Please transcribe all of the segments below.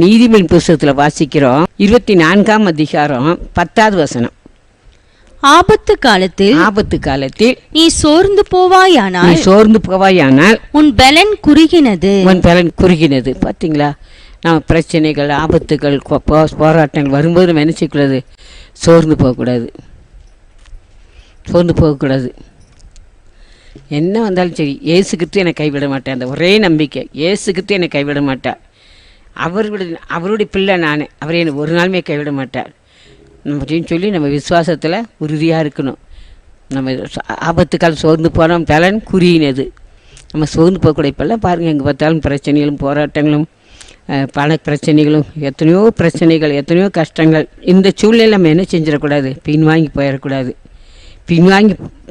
நீதிமொழியின் புஸ்தகத்தில் வாசிக்கிறோம் 24ஆம் அதிகாரம் 10வது வசனம். ஆபத்து காலத்தில் நீ சோர்ந்து போவாயானால் உன் பலன் குறுகினது. பாத்தீங்களா, நம்ம பிரச்சனைகள், ஆபத்துகள், போராட்டங்கள் வரும்போது நம்ம என்ன செய்யக்கூடாது? சோர்ந்து போகக்கூடாது. என்ன வந்தாலும் சரி, இயேசு கிறிஸ்து என்னை கைவிட மாட்டேன். அந்த ஒரே நம்பிக்கை, இயேசு கிறிஸ்து என்னை கைவிட மாட்டார். அவருடைய பிள்ளை நான், அவரை என்னை ஒரு நாளுமே கைவிட மாட்டார் அப்படின்னு சொல்லி நம்ம விசுவாசத்தில் உறுதியாக இருக்கணும். நம்ம ஆபத்துக்கால் சோர்ந்து போனோம், பலன் குறுகினது. நம்ம சோர்ந்து போகக்கூடிய இப்போல்லாம் பாருங்கள், எங்கே பார்த்தாலும் பிரச்சனைகளும் போராட்டங்களும் பல பிரச்சனைகளும், எத்தனையோ பிரச்சனைகள், எத்தனையோ கஷ்டங்கள். இந்த சூழ்நிலை நம்ம என்ன செஞ்சிடக்கூடாது? பின்வாங்கி போயிடக்கூடாது.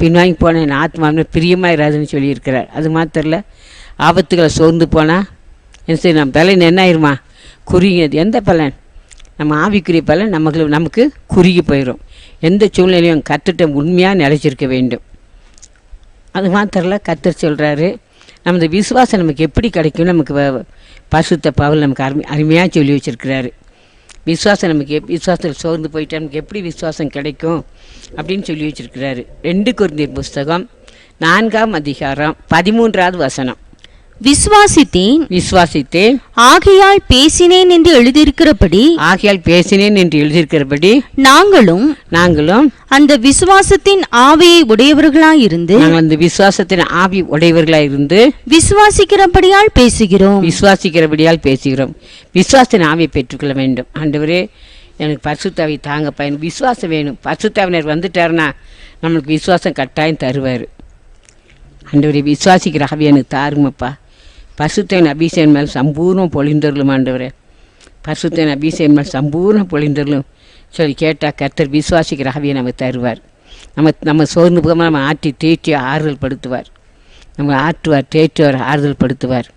பின்வாங்கி போன என் ஆத்மாவின பிரியமாக இராதுன்னு சொல்லியிருக்கிறார். அது மாத்திரல, ஆபத்துக்களை சோர்ந்து போனால் என்ன செய்ய, நம்ம பலன் என்ன ஆயிருமா? குறுகினது. எந்த பலன்? நம்ம ஆவிக்குரிய பலன் நமக்கு குறுகி போயிடும். எந்த சூழ்நிலையும் கற்றுட்ட உண்மையாக நிலைச்சிருக்க வேண்டும். அது மாத்திரல, கர்த்தர் சொல்கிறாரு, நமது விசுவாசம் நமக்கு எப்படி கிடைக்கும்? நமக்கு பரிசுத்த பவுல் நமக்கு அருமையாக சொல்லி வச்சுருக்கிறாரு. விசுவாசம் விசுவாசத்தில் சோர்ந்து போயிட்டா நமக்கு எப்படி விசுவாசம் கிடைக்கும் அப்படின்னு சொல்லி வச்சுருக்கிறாரு. 2 கொரிந்தியர் புஸ்தகம் 4ஆம் அதிகாரம் 13வது வசனம். விசுவாசித்தேன் ஆகையால் பேசினேன் என்று எழுதியிருக்கிறபடி நாங்களும் அந்த விசுவாசத்தின் ஆவியை உடையவர்களாயிருந்து விசுவாசிக்கிறபடியால் பேசுகிறோம். விசுவாசத்தின் ஆவியை பெற்றுக்கொள்ள வேண்டும். ஆண்டவரே, எனக்கு பரிசுத்தாவி தாங்கப்பா, எனக்கு விசுவாசம் வேணும். பரிசுத்தாவினர் வந்துட்டாருன்னா நம்மளுக்கு விசுவாசம் கட்டாயம் தருவார். ஆண்டவரே, விசுவாசிக்கிற ஆவி எனக்கு தாருங்கப்பா. பரிசுத்தவின் அபிஷேகம் மேல் சம்பூர்ணம் பொழிந்தருளும். ஆண்டவரே, பரிசுத்தவின் அபிஷேகம் மேல் சம்பூர்ணம் பொழிந்தருளும் சொல்லி கேட்டால் கர்த்தர் விசுவாசிக்கிற ஆவியை நமக்கு தருவார். நம்ம சோர்ந்து போகாமல் நம்ம ஆற்றி தேற்றி ஆறுதல் படுத்துவார். நம்ம ஆற்றுவார், தேற்றுவார், ஆறுதல் படுத்துவார்.